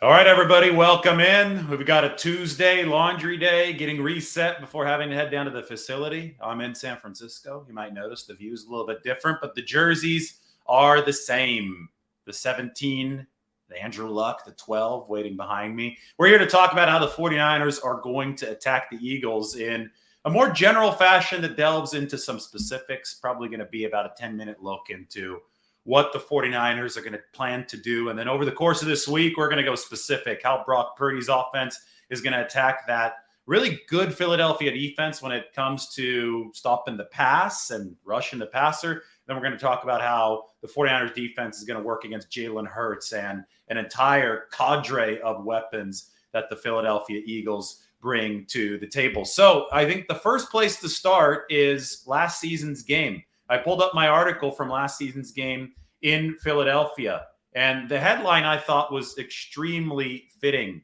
All right, everybody, welcome in. We've got a Tuesday laundry day, getting reset before having to head down to the facility. I'm in San Francisco. You might notice the view's a little bit different, but the jerseys are the same. The 17, the Andrew Luck, the 12 waiting behind me. We're here to talk about how the 49ers are going to attack the Eagles in a more general fashion that delves into some specifics. Probably going to be about a 10-minute look into what the 49ers are going to plan to do. And then over the course of this week, we're going to go specific how Brock Purdy's offense is going to attack that really good Philadelphia defense when it comes to stopping the pass and rushing the passer. Then we're going to talk about how the 49ers defense is going to work against Jalen Hurts and an entire cadre of weapons that the Philadelphia Eagles bring to the table. So I think the first place to start is last season's game. I pulled up my article from last season's game in Philadelphia, and the headline I thought was extremely fitting.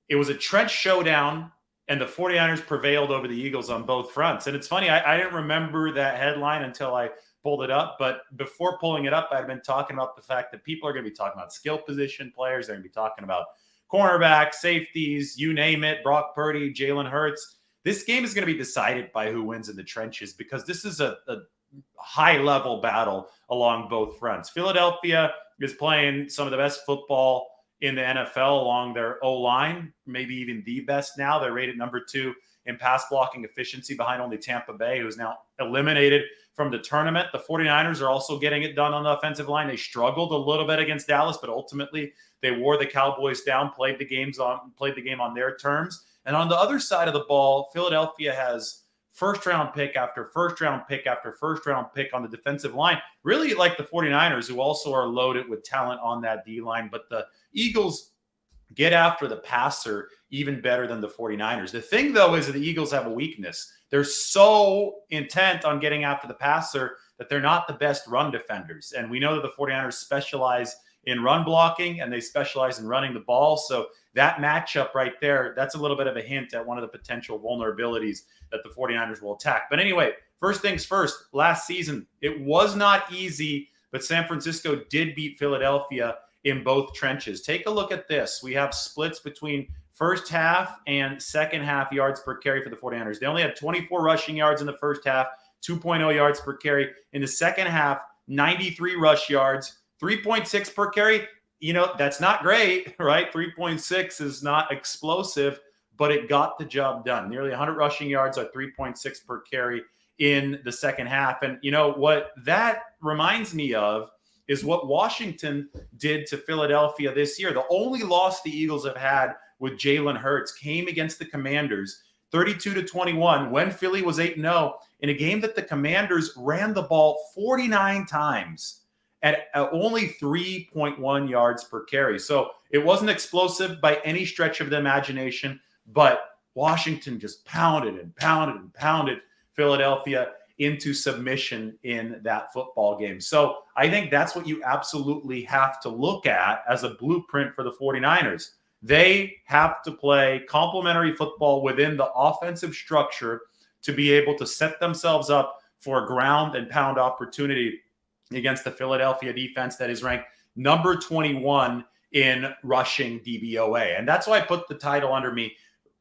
It was a trench showdown, and the 49ers prevailed over the Eagles on both fronts. And it's funny, I didn't remember that headline until I pulled it up, but before pulling it up, I'd been talking about the fact that people are going to be talking about skill position players. They're going to be talking about cornerbacks, safeties, you name it, Brock Purdy, Jalen Hurts. This game is going to be decided by who wins in the trenches because this is a high-level battle along both fronts. Philadelphia is playing some of the best football in the NFL along their O-line, maybe even the best now. They're rated number 2 in pass blocking efficiency behind only Tampa Bay, who's now eliminated from the tournament. The 49ers are also getting it done on the offensive line. They struggled a little bit against Dallas, but ultimately they wore the Cowboys down, played the game on their terms. And on the other side of the ball, Philadelphia has first-round pick after first-round pick after first-round pick on the defensive line, really like the 49ers, who also are loaded with talent on that D-line. But the Eagles get after the passer even better than the 49ers. The thing, though, is that the Eagles have a weakness. They're so intent on getting after the passer that they're not the best run defenders. And we know that the 49ers specialize in run blocking, and they specialize in running the ball. So that matchup right there, that's a little bit of a hint at one of the potential vulnerabilities that the 49ers will attack. But anyway, first things first, last season, it was not easy, but San Francisco did beat Philadelphia in both trenches. Take a look at this. We have splits between first half and second half yards per carry for the 49ers. They only had 24 rushing yards in the first half, 2.0 yards per carry. In the second half, 93 rush yards, 3.6 per carry. You know, that's not great, right? 3.6 is not explosive, but it got the job done. Nearly 100 rushing yards at 3.6 per carry in the second half. And, you know, what that reminds me of is what Washington did to Philadelphia this year. The only loss the Eagles have had with Jalen Hurts came against the Commanders, 32-21, when Philly was 8-0, in a game that the Commanders ran the ball 49 times at only 3.1 yards per carry. So it wasn't explosive by any stretch of the imagination, but Washington just pounded and pounded and pounded Philadelphia into submission in that football game. So I think that's what you absolutely have to look at as a blueprint for the 49ers. They have to play complementary football within the offensive structure to be able to set themselves up for a ground and pound opportunity against the Philadelphia defense that is ranked number 21 in rushing DVOA. And that's why I put the title under me.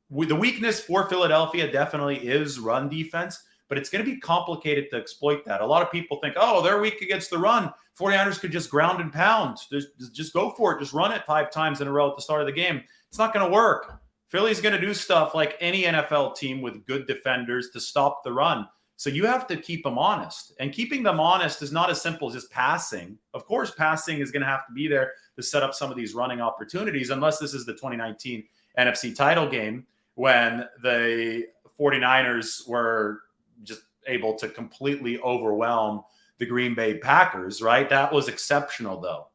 The weakness for Philadelphia definitely is run defense, but it's going to be complicated to exploit that. A lot of people think, oh, they're weak against the run. 49ers could just ground and pound. Just go for it. Just run it 5 times in a row at the start of the game. It's not going to work. Philly's going to do stuff like any NFL team with good defenders to stop the run. So you have to keep them honest. And keeping them honest is not as simple as just passing. Of course, passing is going to have to be there to set up some of these running opportunities, unless this is the 2019 NFC title game when the 49ers were just able to completely overwhelm the Green Bay Packers, right? That was exceptional, though.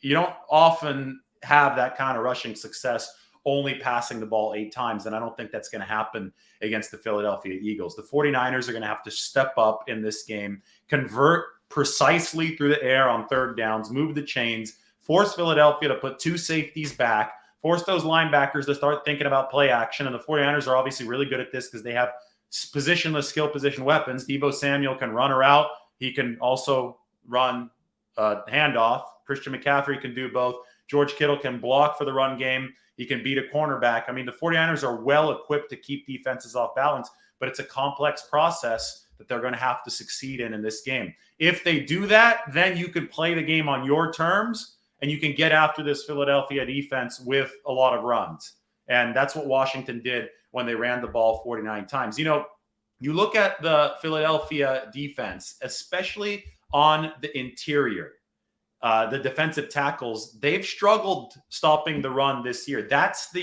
You don't often have that kind of rushing success only passing the ball 8 times, and I don't think that's going to happen against the Philadelphia Eagles. The 49ers are going to have to step up in this game, convert precisely through the air on third downs, move the chains, force Philadelphia to put 2 safeties back, force those linebackers to start thinking about play action, and the 49ers are obviously really good at this because they have positionless skill position weapons. Deebo Samuel can run a route. He can also run handoff. Christian McCaffrey can do both. George Kittle can block for the run game. He can beat a cornerback. I mean, the 49ers are well equipped to keep defenses off balance, but it's a complex process that they're going to have to succeed in this game. If they do that, then you can play the game on your terms and you can get after this Philadelphia defense with a lot of runs. And that's what Washington did when they ran the ball 49 times. You know, you look at the Philadelphia defense, especially on the interior, the defensive tackles, they've struggled stopping the run this year. That's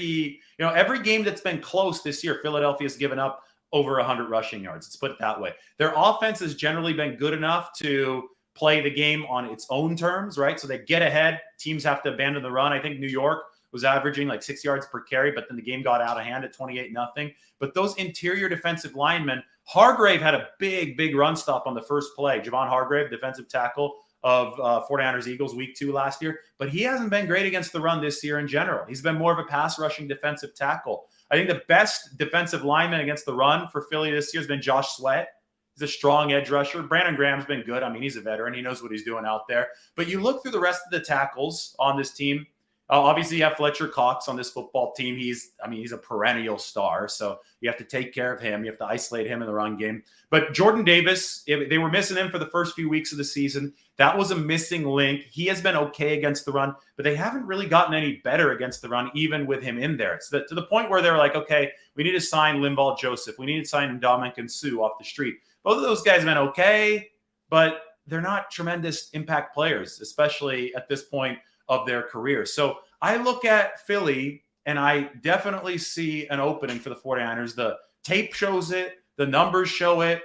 every game that's been close this year, Philadelphia's given up over 100 rushing yards. Let's put it that way. Their offense has generally been good enough to play the game on its own terms, right? So they get ahead. Teams have to abandon the run. I think New York was averaging like 6 yards per carry, but then the game got out of hand at 28-0. But those interior defensive linemen, Hargrave had a big run stop on the first play. Javon Hargrave, defensive tackle of 49ers Eagles week 2 last year, but he hasn't been great against the run this year in general. He's been more of a pass rushing defensive tackle. I think the best defensive lineman against the run for Philly this year has been Josh Sweat. He's a strong edge rusher. Brandon Graham's been good. I mean, he's a veteran. He knows what he's doing out there. But you look through the rest of the tackles on this team. Obviously, you have Fletcher Cox on this football team. He's a perennial star, so you have to take care of him. You have to isolate him in the run game. But Jordan Davis, they were missing him for the first few weeks of the season. That was a missing link. He has been okay against the run, but they haven't really gotten any better against the run, even with him in there. It's to the point where they're like, okay, we need to sign Linval Joseph. We need to sign Ndamukong Suh off the street. Both of those guys have been okay, but they're not tremendous impact players, especially at this point of their career. So I look at Philly and I definitely see an opening for the 49ers. The tape shows it. The numbers show it.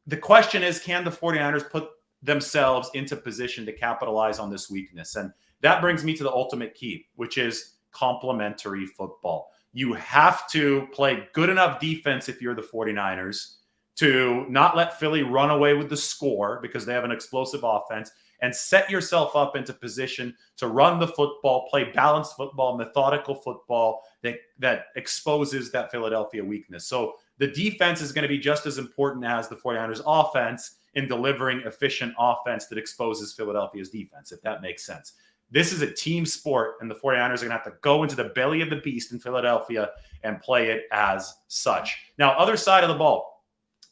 The question is, can the 49ers put themselves into position to capitalize on this weakness? And that brings me to the ultimate key, which is complementary football. You have to play good enough defense if you're the 49ers to not let Philly run away with the score because they have an explosive offense, and set yourself up into position to run the football, play balanced football, methodical football that exposes that Philadelphia weakness. So the defense is going to be just as important as the 49ers offense in delivering efficient offense that exposes Philadelphia's defense, if that makes sense. This is a team sport, and the 49ers are going to have to go into the belly of the beast in Philadelphia and play it as such. Now, other side of the ball,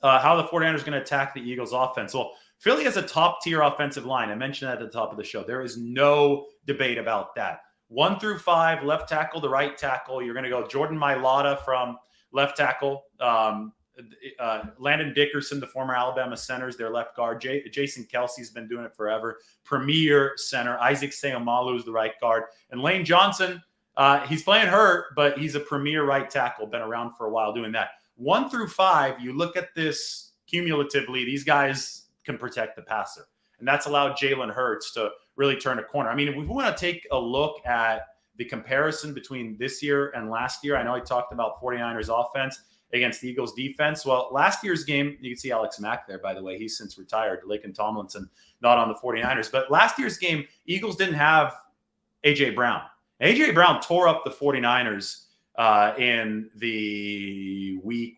how the 49ers are going to attack the Eagles offense. Well, Philly has a top-tier offensive line. I mentioned that at the top of the show. There is no debate about that. 1 through 5, left tackle to right tackle. You're going to go Jordan Mailata from left tackle. Landon Dickerson, the former Alabama center, is their left guard. Jason Kelsey's been doing it forever. Premier center. Isaac Seumalo is the right guard. And Lane Johnson, he's playing hurt, but he's a premier right tackle. Been around for a while doing that. 1 through 5, you look at this cumulatively, these guys can protect the passer. And that's allowed Jalen Hurts to really turn a corner. I mean, if we want to take a look at the comparison between this year and last year, I know I talked about 49ers offense against the Eagles defense. Well, last year's game, you can see Alex Mack there, by the way. He's since retired. Laken Tomlinson, not on the 49ers. But last year's game, Eagles didn't have A.J. Brown. A.J. Brown tore up the 49ers in the week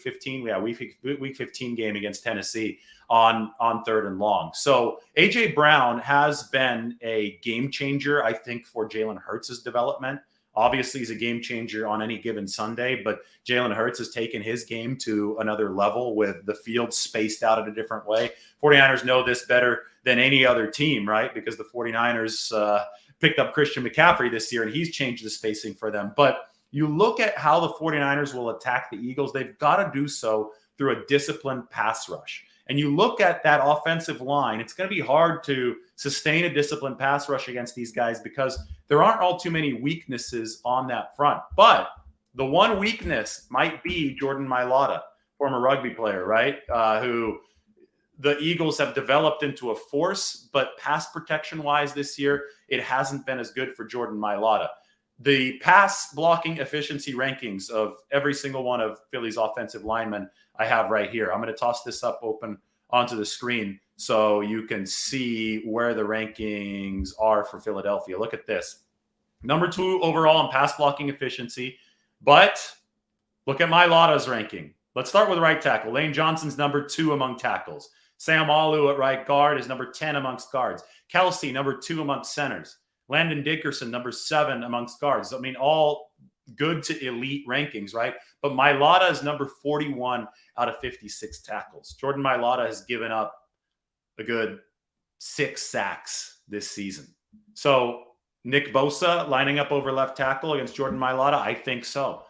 15? Yeah, week 15 game against Tennessee on 3rd and long. So A.J. Brown has been a game changer, I think, for Jalen Hurts' development. Obviously, he's a game changer on any given Sunday, but Jalen Hurts has taken his game to another level with the field spaced out in a different way. 49ers know this better than any other team, right? Because the 49ers picked up Christian McCaffrey this year, and he's changed the spacing for them. But you look at how the 49ers will attack the Eagles, they've got to do so through a disciplined pass rush. And you look at that offensive line, it's going to be hard to sustain a disciplined pass rush against these guys because there aren't all too many weaknesses on that front. But the one weakness might be Jordan Mailata, former rugby player, right? Who the Eagles have developed into a force, but pass protection-wise this year, it hasn't been as good for Jordan Mailata. The pass blocking efficiency rankings of every single one of Philly's offensive linemen I have right here. I'm going to toss this up open onto the screen so you can see where the rankings are for Philadelphia. Look at this. Number 2 overall in pass blocking efficiency. But look at Mailata's ranking. Let's start with right tackle. Lane Johnson's number 2 among tackles. Seumalo at right guard is number 10 amongst guards. Kelsey, number 2 amongst centers. Landon Dickerson, number 7 amongst guards. I mean, all good to elite rankings, right? But Mailata is number 41 out of 56 tackles. Jordan Mailata has given up a good 6 sacks this season. So Nick Bosa lining up over left tackle against Jordan Mailata? I think so.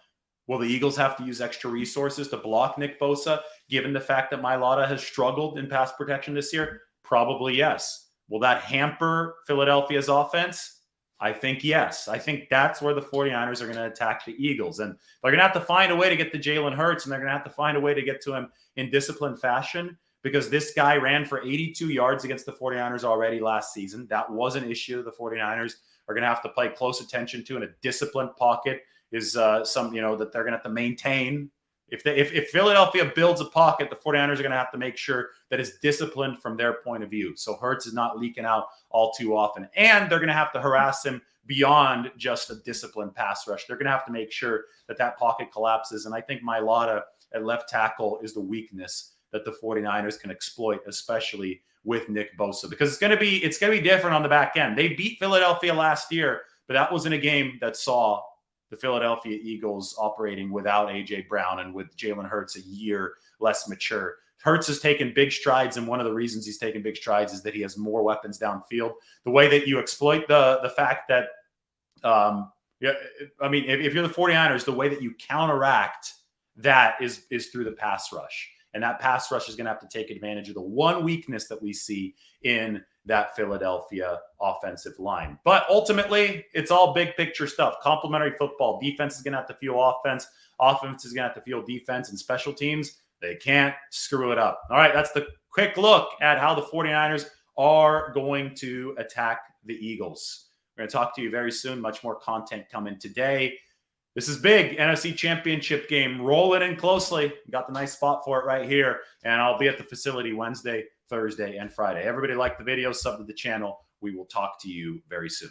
Will the Eagles have to use extra resources to block Nick Bosa, given the fact that Mailata has struggled in pass protection this year? Probably yes. Will that hamper Philadelphia's offense? I think yes. I think that's where the 49ers are going to attack the Eagles. And they're going to have to find a way to get to Jalen Hurts, and they're going to have to find a way to get to him in disciplined fashion, because this guy ran for 82 yards against the 49ers already last season. That was an issue the 49ers are going to have to pay close attention to, and a disciplined pocket is that they're going to have to maintain. If Philadelphia builds a pocket, the 49ers are going to have to make sure that it's disciplined from their point of view. So Hurts is not leaking out all too often. And they're going to have to harass him beyond just a disciplined pass rush. They're going to have to make sure that that pocket collapses. And I think Mailata at left tackle is the weakness that the 49ers can exploit, especially with Nick Bosa, because it's going to be different on the back end. They beat Philadelphia last year, but that was in a game that saw the Philadelphia Eagles operating without A.J. Brown and with Jalen Hurts a year less mature. Hurts has taken big strides, and one of the reasons he's taken big strides is that he has more weapons downfield. The way that you exploit the fact that, if you're the 49ers, the way that you counteract that is through the pass rush. And that pass rush is going to have to take advantage of the one weakness that we see in that Philadelphia offensive line. But ultimately, it's all big picture stuff. Complementary football. Defense is going to have to fuel offense. Offense is going to have to fuel defense, and special teams, they can't screw it up. All right, that's the quick look at how the 49ers are going to attack the Eagles. We're going to talk to you very soon. Much more content coming today. This is big. NFC Championship game. Roll it in closely. Got the nice spot for it right here. And I'll be at the facility Wednesday, Thursday, and Friday. Everybody like the video, sub to the channel. We will talk to you very soon.